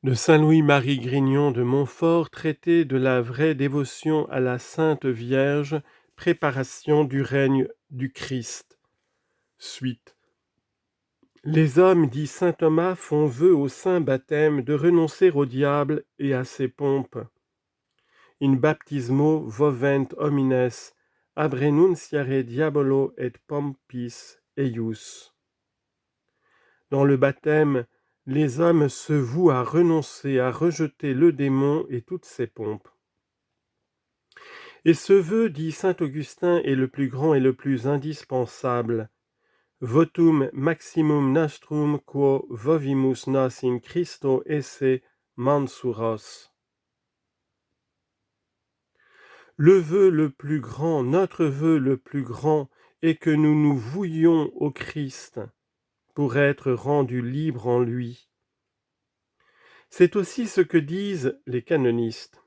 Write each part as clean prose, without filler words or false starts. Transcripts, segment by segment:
de Saint Louis-Marie Grignon de Montfort, traité de la vraie dévotion à la Sainte Vierge, préparation du règne du Christ. Suite. Les hommes, dit saint Thomas, font vœu au saint baptême de renoncer au diable et à ses pompes. In baptismo vovent homines, ab renunciare diabolo et pompis eius. Dans le baptême, les hommes se vouent à renoncer, à rejeter le démon et toutes ses pompes. Et ce vœu, dit saint Augustin, est le plus grand et le plus indispensable. Votum maximum nostrum quo vovimus nos in Christo esse mansuros. Le vœu le plus grand, notre vœu le plus grand, est que nous nous vouions au Christ pour être rendus libres en lui. C'est aussi ce que disent les canonistes.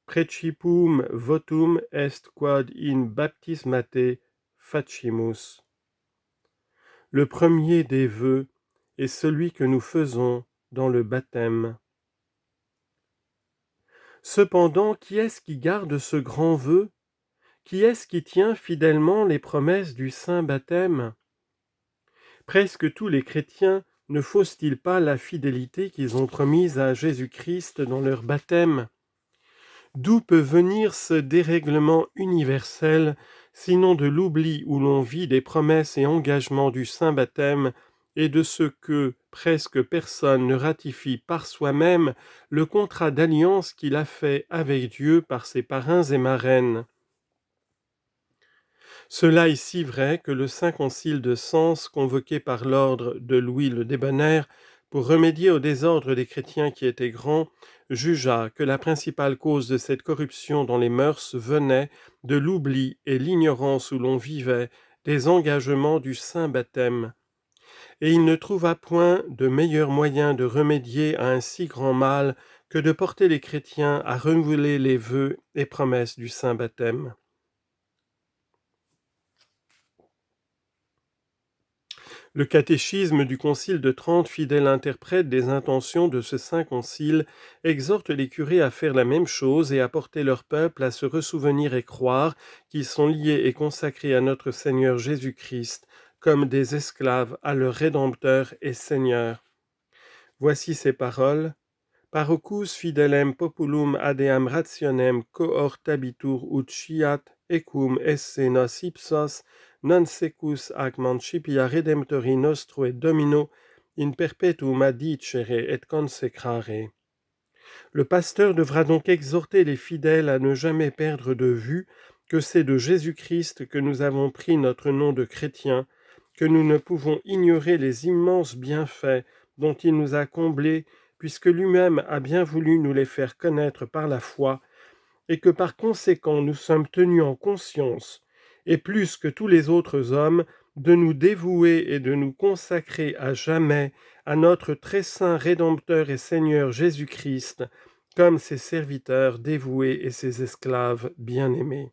Precipum votum est quod in baptismate facimus. Le premier des vœux est celui que nous faisons dans le baptême. Cependant, qui est-ce qui garde ce grand vœu? Qui est-ce qui tient fidèlement les promesses du saint baptême? Presque tous les chrétiens ne faussent-ils pas la fidélité qu'ils ont promise à Jésus-Christ dans leur baptême? D'où peut venir ce dérèglement universel, sinon de l'oubli où l'on vit des promesses et engagements du saint baptême et de ce que presque personne ne ratifie par soi-même le contrat d'alliance qu'il a fait avec Dieu par ses parrains et marraines. Cela est si vrai que le Saint Concile de Sens, convoqué par l'ordre de Louis le Débonnaire pour remédier au désordre des chrétiens qui étaient grands, jugea que la principale cause de cette corruption dans les mœurs venait de l'oubli et l'ignorance où l'on vivait des engagements du saint baptême. Et il ne trouva point de meilleur moyen de remédier à un si grand mal que de porter les chrétiens à renouveler les vœux et promesses du saint baptême. Le catéchisme du Concile de Trente, fidèle interprète des intentions de ce saint concile, exhorte les curés à faire la même chose et à porter leur peuple à se ressouvenir et croire qu'ils sont liés et consacrés à notre Seigneur Jésus-Christ, comme des esclaves à leur Rédempteur et Seigneur. Voici ces paroles. Parocus fidelem populum adeam rationem cohortabitur ut sciat ecum esse nos ipsos non secus ac mancipia redemptori nostro et domino in perpetuum adicere et consecrare. Le pasteur devra donc exhorter les fidèles à ne jamais perdre de vue que c'est de Jésus-Christ que nous avons pris notre nom de chrétien, que nous ne pouvons ignorer les immenses bienfaits dont il nous a comblés, puisque lui-même a bien voulu nous les faire connaître par la foi, et que par conséquent nous sommes tenus en conscience, et plus que tous les autres hommes, de nous dévouer et de nous consacrer à jamais à notre très saint Rédempteur et Seigneur Jésus-Christ, comme ses serviteurs dévoués et ses esclaves bien-aimés.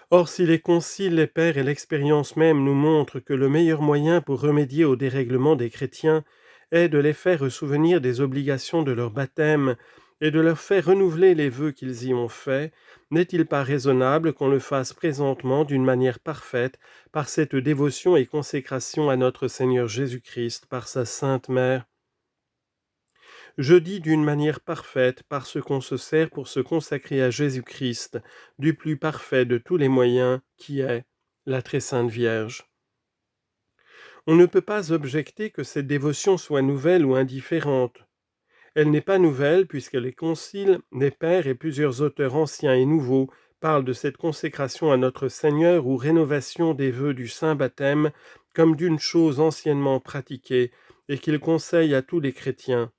Or, si les conciles, les pères et l'expérience même nous montrent que le meilleur moyen pour remédier au dérèglement des chrétiens est de les faire souvenir des obligations de leur baptême et de leur faire renouveler les vœux qu'ils y ont faits, n'est-il pas raisonnable qu'on le fasse présentement d'une manière parfaite par cette dévotion et consécration à notre Seigneur Jésus-Christ par sa Sainte Mère? Je dis d'une manière parfaite parce qu'on se sert pour se consacrer à Jésus-Christ, du plus parfait de tous les moyens, qui est la très sainte Vierge. On ne peut pas objecter que cette dévotion soit nouvelle ou indifférente. Elle n'est pas nouvelle puisque les conciles, les pères et plusieurs auteurs anciens et nouveaux parlent de cette consécration à notre Seigneur ou rénovation des vœux du saint baptême comme d'une chose anciennement pratiquée et qu'ils conseillent à tous les chrétiens.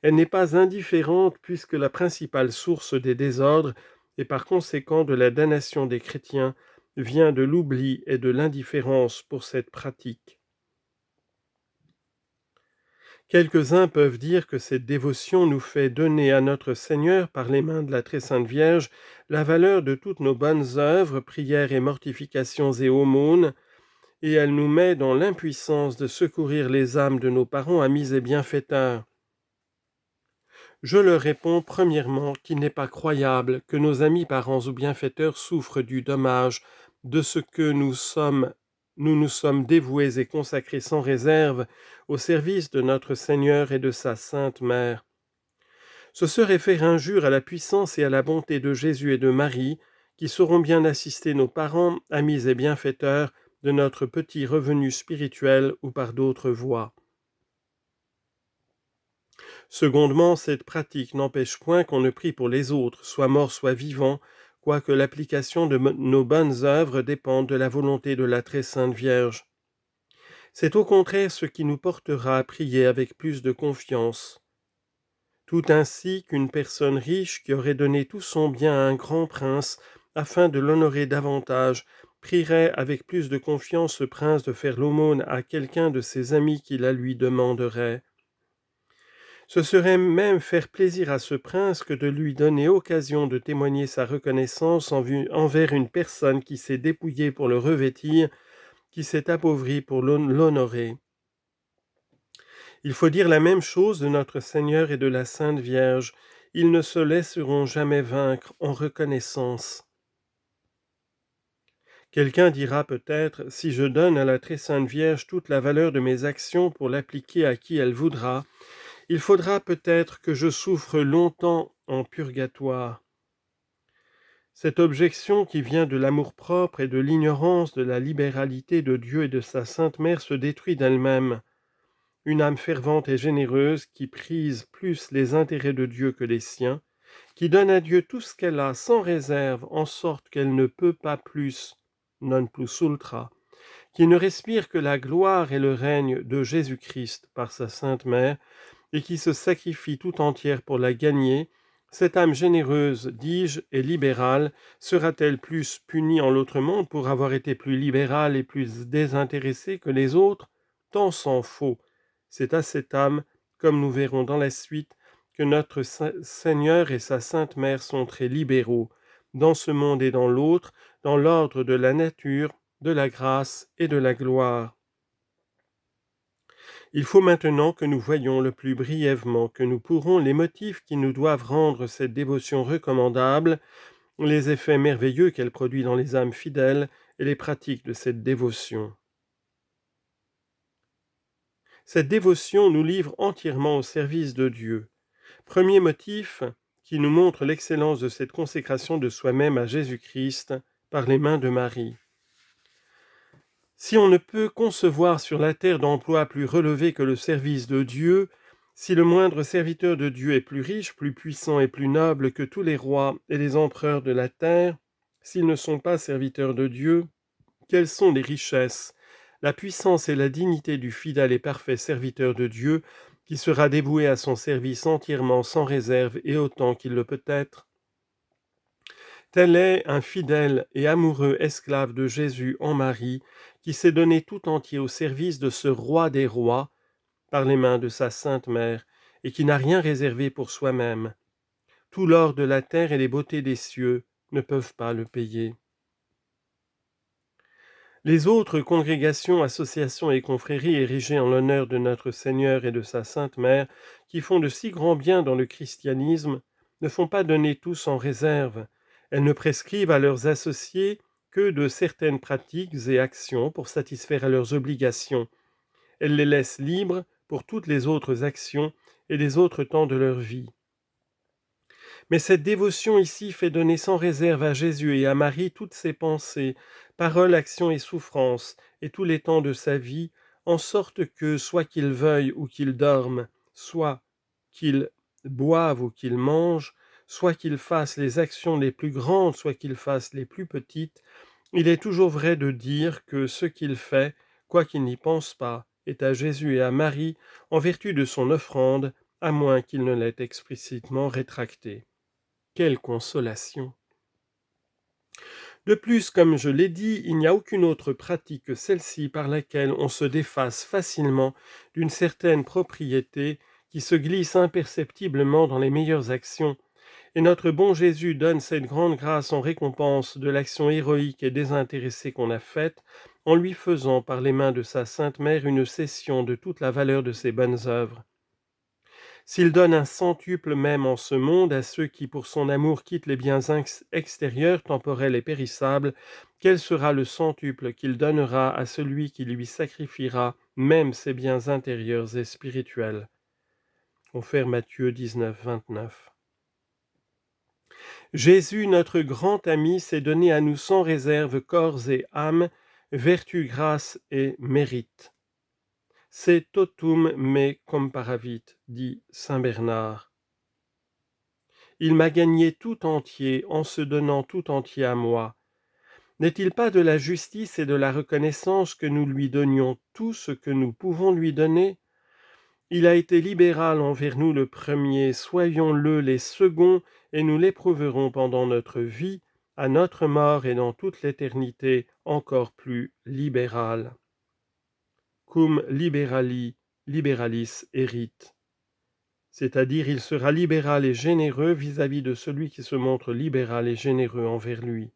Elle n'est pas indifférente puisque la principale source des désordres et par conséquent de la damnation des chrétiens vient de l'oubli et de l'indifférence pour cette pratique. Quelques-uns peuvent dire que cette dévotion nous fait donner à notre Seigneur par les mains de la très sainte Vierge la valeur de toutes nos bonnes œuvres, prières et mortifications et aumônes, et elle nous met dans l'impuissance de secourir les âmes de nos parents amis et bienfaiteurs. Je leur réponds premièrement qu'il n'est pas croyable que nos amis parents ou bienfaiteurs souffrent du dommage de ce que nous nous sommes dévoués et consacrés sans réserve au service de notre Seigneur et de sa Sainte Mère. Ce serait faire injure à la puissance et à la bonté de Jésus et de Marie, qui sauront bien assister nos parents, amis et bienfaiteurs de notre petit revenu spirituel ou par d'autres voies. Secondement, cette pratique n'empêche point qu'on ne prie pour les autres, soit morts, soit vivants, quoique l'application de nos bonnes œuvres dépende de la volonté de la très sainte Vierge. C'est au contraire ce qui nous portera à prier avec plus de confiance. Tout ainsi qu'une personne riche qui aurait donné tout son bien à un grand prince, afin de l'honorer davantage, prierait avec plus de confiance ce prince de faire l'aumône à quelqu'un de ses amis qui la lui demanderait. Ce serait même faire plaisir à ce prince que de lui donner occasion de témoigner sa reconnaissance envers une personne qui s'est dépouillée pour le revêtir, qui s'est appauvrie pour l'honorer. Il faut dire la même chose de notre Seigneur et de la Sainte Vierge. Ils ne se laisseront jamais vaincre en reconnaissance. Quelqu'un dira peut-être, si je donne à la très Sainte Vierge toute la valeur de mes actions pour l'appliquer à qui elle voudra, il faudra peut-être que je souffre longtemps en purgatoire. Cette objection qui vient de l'amour-propre et de l'ignorance de la libéralité de Dieu et de sa Sainte Mère se détruit d'elle-même. Une âme fervente et généreuse qui prise plus les intérêts de Dieu que les siens, qui donne à Dieu tout ce qu'elle a sans réserve en sorte qu'elle ne peut pas plus, non plus ultra, qui ne respire que la gloire et le règne de Jésus-Christ par sa Sainte Mère, et qui se sacrifie tout entière pour la gagner, cette âme généreuse, dis-je, et libérale, sera-t-elle plus punie en l'autre monde pour avoir été plus libérale et plus désintéressée que les autres? Tant s'en faut. C'est à cette âme, comme nous verrons dans la suite, que notre Seigneur et sa Sainte Mère sont très libéraux, dans ce monde et dans l'autre, dans l'ordre de la nature, de la grâce et de la gloire. Il faut maintenant que nous voyions le plus brièvement que nous pourrons les motifs qui nous doivent rendre cette dévotion recommandable, les effets merveilleux qu'elle produit dans les âmes fidèles et les pratiques de cette dévotion. Cette dévotion nous livre entièrement au service de Dieu. Premier motif qui nous montre l'excellence de cette consécration de soi-même à Jésus-Christ par les mains de Marie. Si on ne peut concevoir sur la terre d'emploi plus relevé que le service de Dieu, si le moindre serviteur de Dieu est plus riche, plus puissant et plus noble que tous les rois et les empereurs de la terre, s'ils ne sont pas serviteurs de Dieu, quelles sont les richesses, la puissance et la dignité du fidèle et parfait serviteur de Dieu, qui sera dévoué à son service entièrement sans réserve et autant qu'il le peut être? Tel est un fidèle et amoureux esclave de Jésus en Marie, qui s'est donné tout entier au service de ce roi des rois, par les mains de sa Sainte Mère, et qui n'a rien réservé pour soi-même. Tout l'or de la terre et les beautés des cieux ne peuvent pas le payer. Les autres congrégations, associations et confréries érigées en l'honneur de notre Seigneur et de sa Sainte Mère, qui font de si grands biens dans le christianisme, ne font pas donner tout sans réserve. Elles ne prescrivent à leurs associés que de certaines pratiques et actions pour satisfaire à leurs obligations. Elles les laissent libres pour toutes les autres actions et les autres temps de leur vie. Mais cette dévotion ici fait donner sans réserve à Jésus et à Marie toutes ses pensées, paroles, actions et souffrances, et tous les temps de sa vie, en sorte que, soit qu'ils veuillent ou qu'ils dorment, soit qu'ils boivent ou qu'ils mangent, soit qu'ils fassent les actions les plus grandes, soit qu'ils fassent les plus petites, il est toujours vrai de dire que ce qu'il fait, quoiqu'il n'y pense pas, est à Jésus et à Marie, en vertu de son offrande, à moins qu'il ne l'ait explicitement rétractée. Quelle consolation! De plus, comme je l'ai dit, il n'y a aucune autre pratique que celle-ci par laquelle on se défasse facilement d'une certaine propriété qui se glisse imperceptiblement dans les meilleures actions, et notre bon Jésus donne cette grande grâce en récompense de l'action héroïque et désintéressée qu'on a faite, en lui faisant par les mains de sa Sainte Mère une cession de toute la valeur de ses bonnes œuvres. S'il donne un centuple même en ce monde à ceux qui pour son amour quittent les biens extérieurs, temporels et périssables, quel sera le centuple qu'il donnera à celui qui lui sacrifiera même ses biens intérieurs et spirituels? Confère Matthieu 19, 29. Jésus, notre grand ami, s'est donné à nous sans réserve corps et âme, vertu, grâce et mérite. C'est totum me comparavit, dit saint Bernard. Il m'a gagné tout entier en se donnant tout entier à moi. N'est-il pas de la justice et de la reconnaissance que nous lui donnions tout ce que nous pouvons lui donner? Il a été libéral envers nous le premier, soyons-le les seconds, et nous l'éprouverons pendant notre vie, à notre mort et dans toute l'éternité, encore plus libéral. Cum liberali, liberalis erit. C'est-à-dire il sera libéral et généreux vis-à-vis de celui qui se montre libéral et généreux envers lui.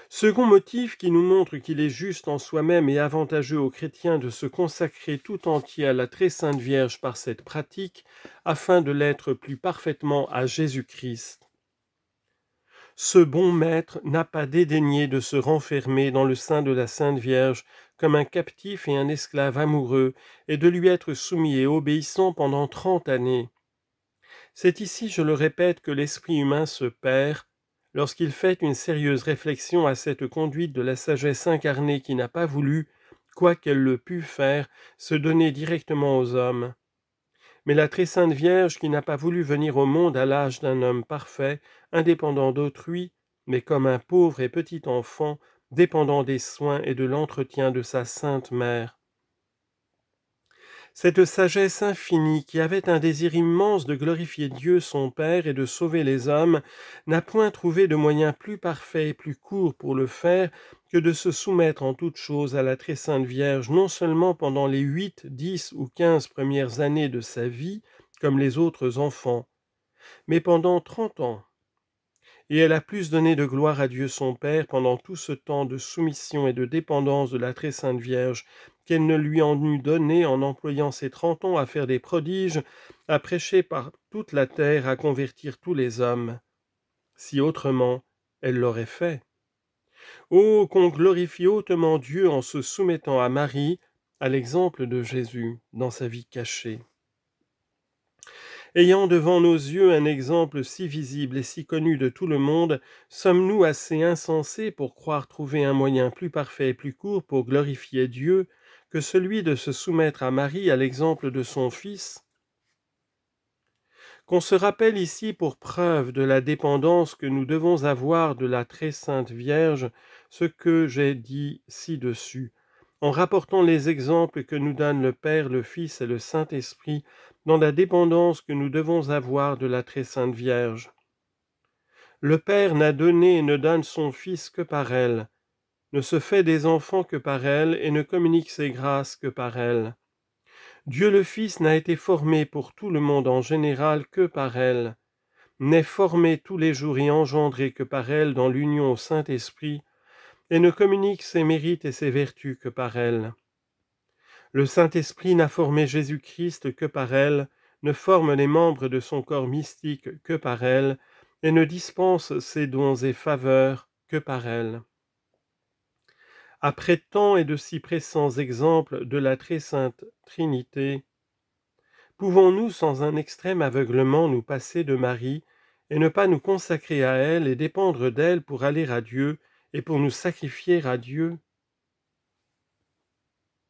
Second motif qui nous montre qu'il est juste en soi-même et avantageux aux chrétiens de se consacrer tout entier à la très sainte Vierge par cette pratique, afin de l'être plus parfaitement à Jésus-Christ. Ce bon maître n'a pas dédaigné de se renfermer dans le sein de la Sainte Vierge comme un captif et un esclave amoureux, et de lui être soumis et obéissant pendant 30 années. C'est ici, je le répète, que l'esprit humain se perd, lorsqu'il fait une sérieuse réflexion à cette conduite de la sagesse incarnée qui n'a pas voulu, quoiqu'elle le pût faire, se donner directement aux hommes. Mais la très sainte Vierge qui n'a pas voulu venir au monde à l'âge d'un homme parfait, indépendant d'autrui, mais comme un pauvre et petit enfant, dépendant des soins et de l'entretien de sa sainte mère. Cette sagesse infinie qui avait un désir immense de glorifier Dieu son Père et de sauver les hommes, n'a point trouvé de moyen plus parfait et plus court pour le faire que de se soumettre en toutes choses à la très sainte Vierge, non seulement pendant les 8, 10 ou 15 premières années de sa vie, comme les autres enfants, mais pendant 30 ans. Et elle a plus donné de gloire à Dieu son Père pendant tout ce temps de soumission et de dépendance de la très sainte Vierge, qu'elle ne lui en eût donné en employant ses 30 ans à faire des prodiges, à prêcher par toute la terre, à convertir tous les hommes. Si autrement, elle l'aurait fait. Oh, qu'on glorifie hautement Dieu en se soumettant à Marie, à l'exemple de Jésus, dans sa vie cachée. Ayant devant nos yeux un exemple si visible et si connu de tout le monde, sommes-nous assez insensés pour croire trouver un moyen plus parfait et plus court pour glorifier Dieu que celui de se soumettre à Marie à l'exemple de son Fils? Qu'on se rappelle ici pour preuve de la dépendance que nous devons avoir de la très sainte Vierge, ce que j'ai dit ci-dessus, en rapportant les exemples que nous donnent le Père, le Fils et le Saint-Esprit dans la dépendance que nous devons avoir de la très sainte Vierge. Le Père n'a donné et ne donne son Fils que par elle, ne se fait des enfants que par elle et ne communique ses grâces que par elle. Dieu le Fils n'a été formé pour tout le monde en général que par elle, n'est formé tous les jours et engendré que par elle dans l'union au Saint-Esprit, et ne communique ses mérites et ses vertus que par elle. Le Saint-Esprit n'a formé Jésus-Christ que par elle, ne forme les membres de son corps mystique que par elle, et ne dispense ses dons et faveurs que par elle. Après tant et de si pressants exemples de la très sainte Trinité, pouvons-nous sans un extrême aveuglement nous passer de Marie et ne pas nous consacrer à elle et dépendre d'elle pour aller à Dieu et pour nous sacrifier à Dieu?